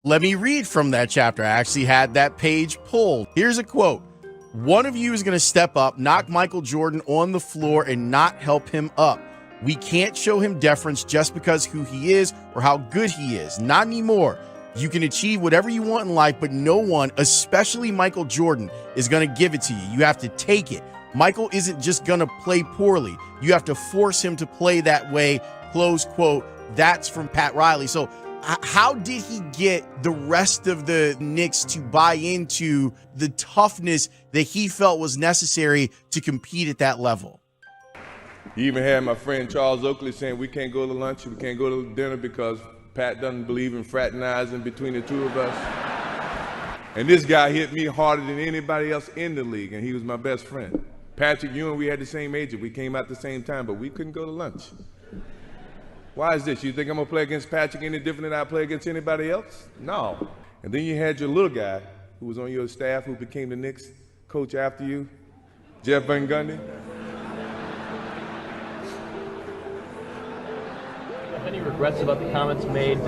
Let me read from that chapter. I actually had that page pulled. Here's a quote. One of you is going to step up, knock Michael Jordan on the floor, and not help him up. We can't show him deference just because who he is or how good he is. Not anymore. You can achieve whatever you want in life, but no one, especially Michael Jordan, is going to give it to you. You have to take it. Michael isn't just going to play poorly. You have to force him to play that way, close quote. That's from Pat Riley. So how did he get the rest of the Knicks to buy into the toughness that he felt was necessary to compete at that level? You even had my friend Charles Oakley saying we can't go to lunch, we can't go to dinner because Pat doesn't believe in fraternizing between the two of us. And this guy hit me harder than anybody else in the league, and he was my best friend. Patrick Ewing, we had the same agent. We came out the same time, but we couldn't go to lunch. Why is this? You think I'm going to play against Patrick any different than I play against anybody else? No. And then you had your little guy who was on your staff who became the Knicks coach after you, Jeff Van Gundy. Any regrets about the comments made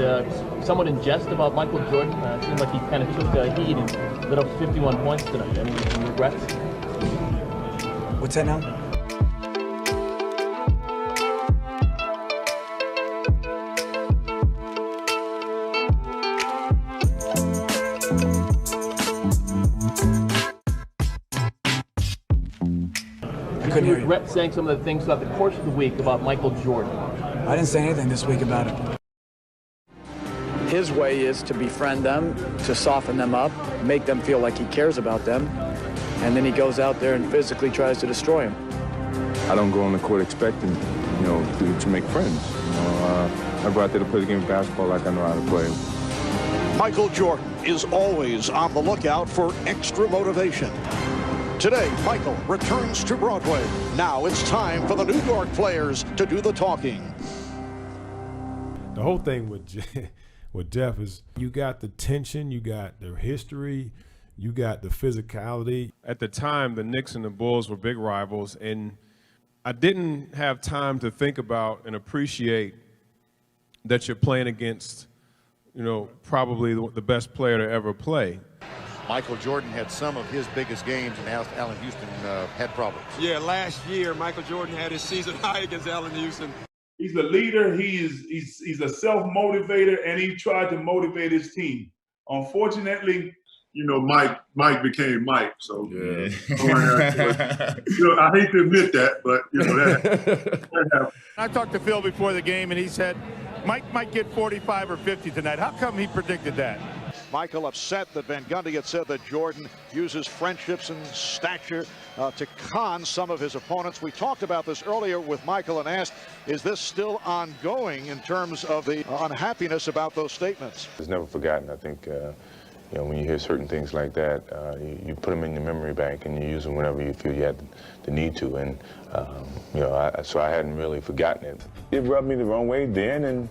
somewhat in jest about Michael Jordan? It seemed like he kind of took heat and lit up 51 points tonight. Any regrets? What's that now? Do you regret saying some of the things throughout the course of the week about Michael Jordan? I didn't say anything this week about it. His way is to befriend them, to soften them up, make them feel like he cares about them, and then he goes out there and physically tries to destroy them. I don't go on the court expecting, to make friends. I go out there to play the game of basketball like I know how to play. Michael Jordan is always on the lookout for extra motivation. Today, Michael returns to Broadway. Now it's time for the New York players to do the talking. The whole thing with Jeff is you got the tension, you got the history, you got the physicality. At the time, the Knicks and the Bulls were big rivals, and I didn't have time to think about and appreciate that you're playing against, probably the best player to ever play. Michael Jordan had some of his biggest games, and Allen Houston had problems. Yeah, last year, Michael Jordan had his season high against Allen Houston. He's a leader, he's a self-motivator, and he tried to motivate his team. Unfortunately, Mike became Mike, so yeah. I hate to admit that, but that happened. I talked to Phil before the game, and he said Mike might get 45 or 50 tonight. How come he predicted that? Michael upset that Van Gundy had said that Jordan uses friendships and stature to con some of his opponents. We talked about this earlier with Michael and asked, is this still ongoing in terms of the unhappiness about those statements? It's never forgotten. I think, when you hear certain things like that, you put them in your memory bank and you use them whenever you feel you have the need to. And, so I hadn't really forgotten it. It rubbed me the wrong way then, and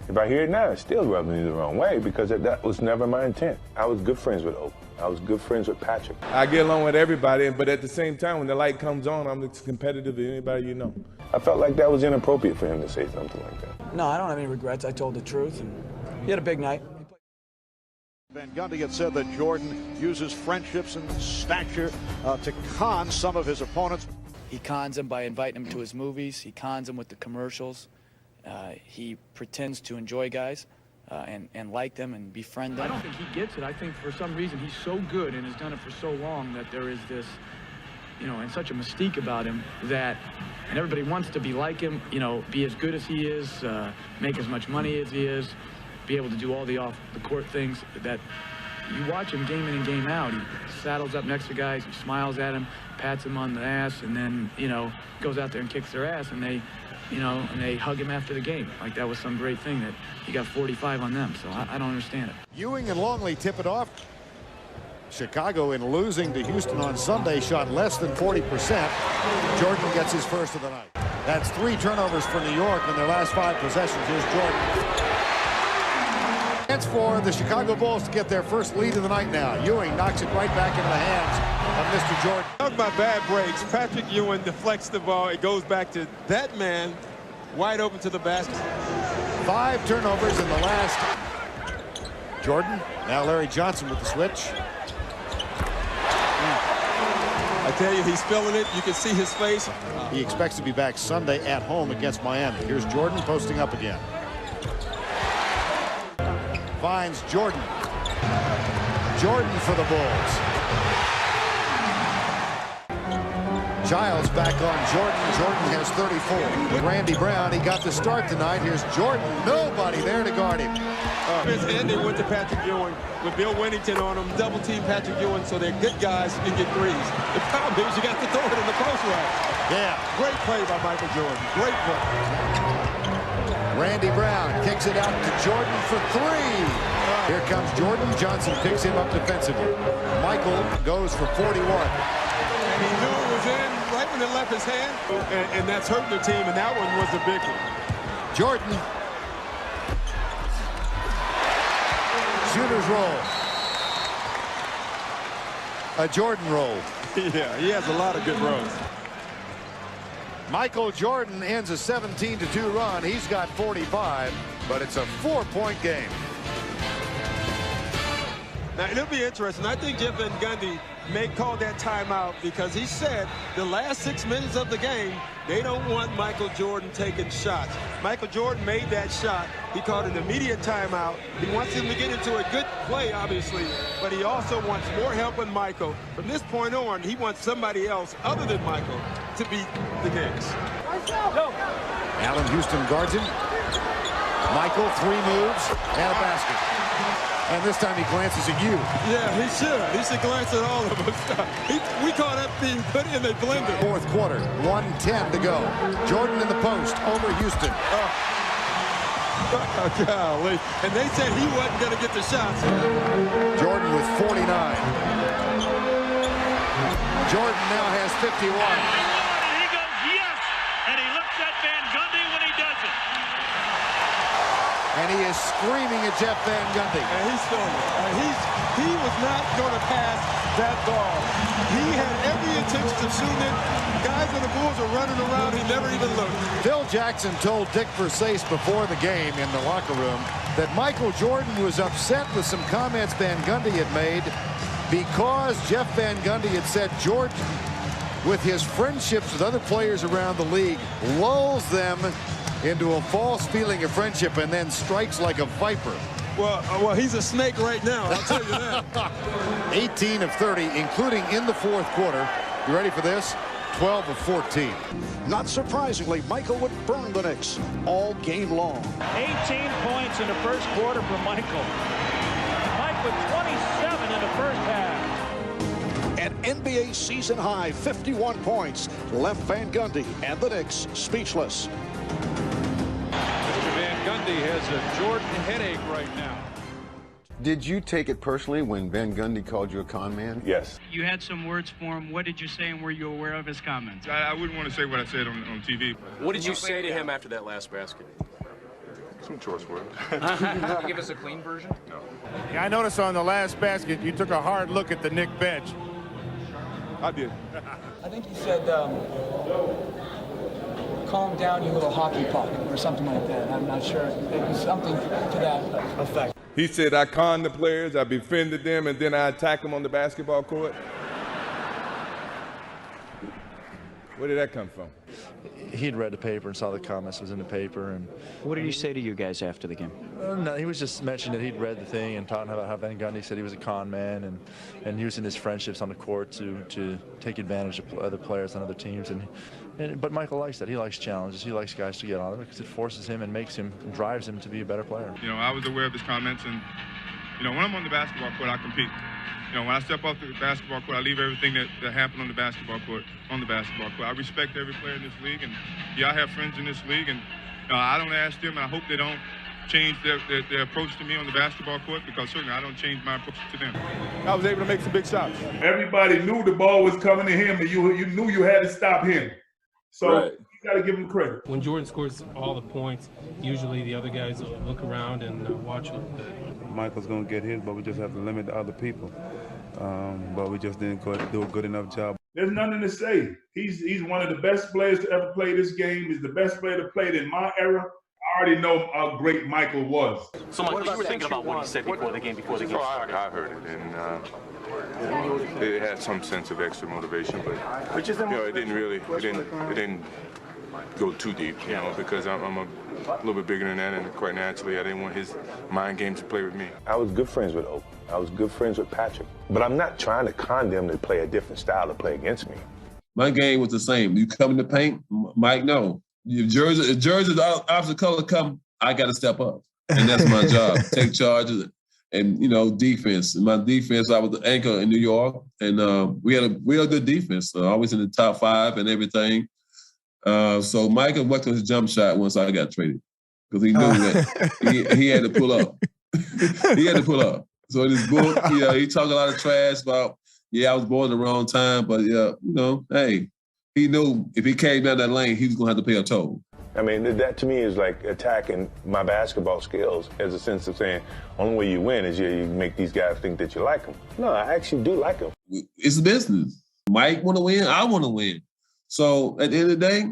if I hear it now, it still rubs me the wrong way because that was never my intent. I was good friends with Oak. I was good friends with Patrick. I get along with everybody, but at the same time, when the light comes on, I'm as competitive as anybody you know. I felt like that was inappropriate for him to say something like that. No, I don't have any regrets. I told the truth, and he had a big night. Van Gundy had said that Jordan uses friendships and stature to con some of his opponents. He cons them by inviting them to his movies. He cons them with the commercials. He pretends to enjoy guys and like them and befriend them. I don't think he gets it. I think for some reason he's so good and has done it for so long that there is this, and such a mystique about him that, and everybody wants to be like him, be as good as he is, make as much money as he is, be able to do all the off-the-court things that you watch him game in and game out. He saddles up next to guys, he smiles at him, pats him on the ass, and then, goes out there and kicks their ass, and they hug him after the game. Like that was some great thing that he got 45 on them. So I don't understand it. Ewing and Longley tip it off. Chicago, in losing to Houston on Sunday, shot less than 40%. Jordan gets his first of the night. That's 3 turnovers for New York in their last 5 possessions. Here's Jordan. Chance for the Chicago Bulls to get their first lead of the night now. Ewing knocks it right back into the hands of Mr. Jordan. Talk about bad breaks. Patrick Ewing deflects the ball. It goes back to that man wide open to the basket. 5 turnovers in the last. Jordan, now Larry Johnson with the switch. I tell you, he's feeling it. You can see his face. He expects to be back Sunday at home against Miami. Here's Jordan posting up again. Finds Jordan. Jordan for the Bulls. Giles back on Jordan. Jordan has 34. Randy Brown, he got the start tonight. Here's Jordan. Nobody there to guard him. And they went to Patrick Ewing with Bill Winnington on them, double team Patrick Ewing, so they're good guys who can get threes. The problem is you got to throw it in the post rack. Yeah. Great play by Michael Jordan. Great play. Randy Brown kicks it out to Jordan for three. Here comes Jordan. Johnson picks him up defensively. Michael goes for 41. And he knew it was in right when it left his hand, and that's hurting the team, and that one was the big one. Jordan. Shooter's roll. A Jordan roll. Yeah, he has a lot of good rolls. Michael Jordan ends a 17-2 run. He's got 45, but it's a 4-point game. Now, it'll be interesting. I think Jeff Van Gundy may call that timeout because he said the last 6 minutes of the game, they don't want Michael Jordan taking shots. Michael Jordan made that shot. He called an immediate timeout. He wants him to get into a good play, obviously, but he also wants more help with Michael. From this point on, he wants somebody else other than Michael to beat the Knicks. Allen Houston guards him. Michael, 3 moves and a basket. And this time he glances at you. Yeah, he should. He should glance at all of us. We call that being put in a blender. Fourth quarter, 1:10 to go. Jordan in the post over Houston. Golly. And they said he wasn't going to get the shots. Jordan with 49. Jordan now has 51. And he goes, yes! And he looks at Van Gundy when he does it. And he is screaming at Jeff Van Gundy. And he's feeling it. He was not going to pass that ball. He had every intention of shooting it. Guys on the Bulls are running around. He never even looked. Phil Jackson told Dick Versace before the game in the locker room that Michael Jordan was upset with some comments Van Gundy had made because Jeff Van Gundy had said Jordan, with his friendships with other players around the league, lulls them into a false feeling of friendship and then strikes like a viper. Well, he's a snake right now, I'll tell you that. 18 of 30, including in the fourth quarter. You ready for this? 12 of 14. Not surprisingly, Michael would burn the Knicks all game long. 18 points in the first quarter for Michael. Mike with 27 in the first half. An NBA season high 51 points left Van Gundy and the Knicks speechless. Mr. Van Gundy has a Jordan headache right now. Did you take it personally when Van Gundy called you a con man? Yes. You had some words for him. What did you say, and were you aware of his comments? I wouldn't want to say what I said on TV. What did you say to him after that last basket? Some choice words. Can you give us a clean version? No. Yeah, I noticed on the last basket you took a hard look at the Knick bench. I did. I think he said, calm down, you little hockey puck, or something like that. I'm not sure. It was something to that effect. He said I conned the players, I befriended them, and then I attacked them on the basketball court. Where did that come from? He'd read the paper and saw the comments was in the paper. And what did he say to you guys after the game? No, he was just mentioning that he'd read the thing and talking about how Van Gundy said he was a con man and using his friendships on the court to take advantage of other players on other teams. But Michael likes that. He likes challenges. He likes guys to get on him because it forces him and drives him to be a better player. You know, I was aware of his comments, and you know, when I'm on the basketball court, I compete. You know, when I step off the basketball court, I leave everything that happened on the basketball court on the basketball court. I respect every player in this league, and yeah, I have friends in this league, and I don't ask them, and I hope they don't change their approach to me on the basketball court, because certainly I don't change my approach to them. I was able to make some big shots. Everybody knew the ball was coming to him, and you knew you had to stop him. So right. You got to give him credit. When Jordan scores all the points, usually the other guys will look around and watch it. Michael's going to get his, but we just have to limit the other people. But we just didn't do a good enough job. There's nothing to say. He's one of the best players to ever play this game. He's the best player to play in my era, already know how great Michael was. So, Mike, you were thinking about what he said before the game started? I heard it, and it had some sense of extra motivation, but it didn't go too deep, because I'm a little bit bigger than that, and quite naturally, I didn't want his mind games to play with me. I was good friends with Oak. I was good friends with Patrick, but I'm not trying to con them to play a different style to play against me. My game was the same. You come in the paint, Mike, no. If Jersey's opposite color come, I got to step up, and that's my job. Take charge and defense. In my defense, I was the anchor in New York, and we had a good defense. Always in the top 5 and everything. So Michael worked on his jump shot once I got traded because he knew that he had to pull up. He had to pull up. So in his book, he talked a lot of trash about, I was born at the wrong time, but hey, he knew if he came down that lane, he was going to have to pay a toll. I mean, that to me is like attacking my basketball skills as a sense of saying, only way you win is you make these guys think that you like them. No, I actually do like them. It's a business. Mike want to win, I want to win. So at the end of the day,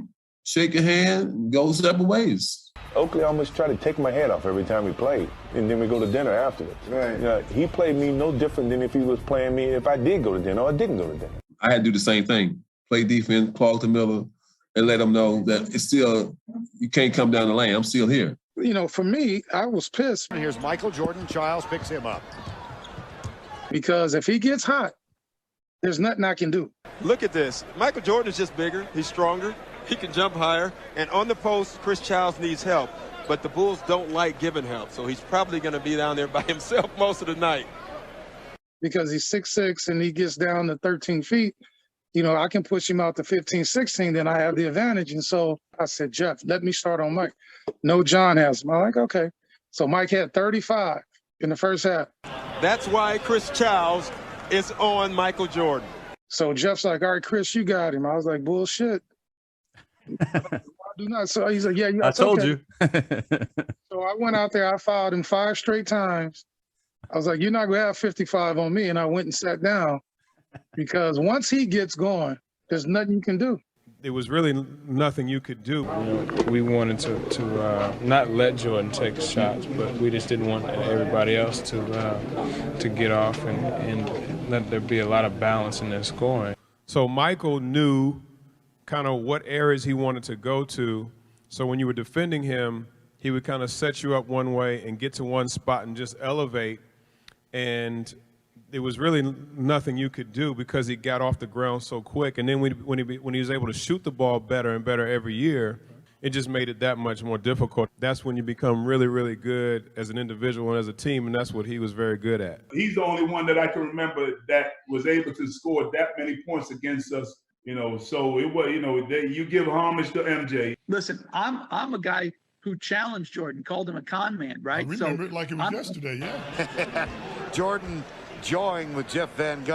shake your hand and go separate ways. Oakley almost tried to take my head off every time we played, and then we go to dinner afterwards. Right. He played me no different than if he was playing me if I did go to dinner or didn't go to dinner. I had to do the same thing. Play defense, Clark to Miller, and let them know that it's still, you can't come down the lane. I'm still here. For me, I was pissed. Here's Michael Jordan. Childs picks him up. Because if he gets hot, there's nothing I can do. Look at this. Michael Jordan is just bigger. He's stronger. He can jump higher. And on the post, Chris Childs needs help. But the Bulls don't like giving help. So he's probably going to be down there by himself most of the night. Because he's 6'6", and he gets down to 13 feet, I can push him out to 15, 16, then I have the advantage. And so I said, Jeff, let me start on Mike. No, John has him. I'm like, okay. So Mike had 35 in the first half. That's why Chris Childs is on Michael Jordan. So Jeff's like, all right, Chris, you got him. I was like, bullshit. I do not. So he's like, yeah, I told you. So I went out there. I fouled him 5 straight times. I was like, you're not going to have 55 on me. And I went and sat down because once he gets going, there's nothing you can do. There was really nothing you could do. We wanted to not let Jordan take the shots, but we just didn't want everybody else to get off and let there be a lot of balance in their scoring. So Michael knew kind of what areas he wanted to go to. So when you were defending him, he would kind of set you up one way and get to one spot and just elevate. And there was really nothing you could do because he got off the ground so quick. And then when he was able to shoot the ball better and better every year, it just made it that much more difficult. That's when you become really, really good as an individual and as a team, and that's what he was very good at. He's the only one that I can remember that was able to score that many points against us. So it was, you give homage to MJ. Listen, I'm a guy who challenged Jordan, called him a con man, right? I remember it like it was yesterday, yeah. Jordan joying with Jeff Van Gundy.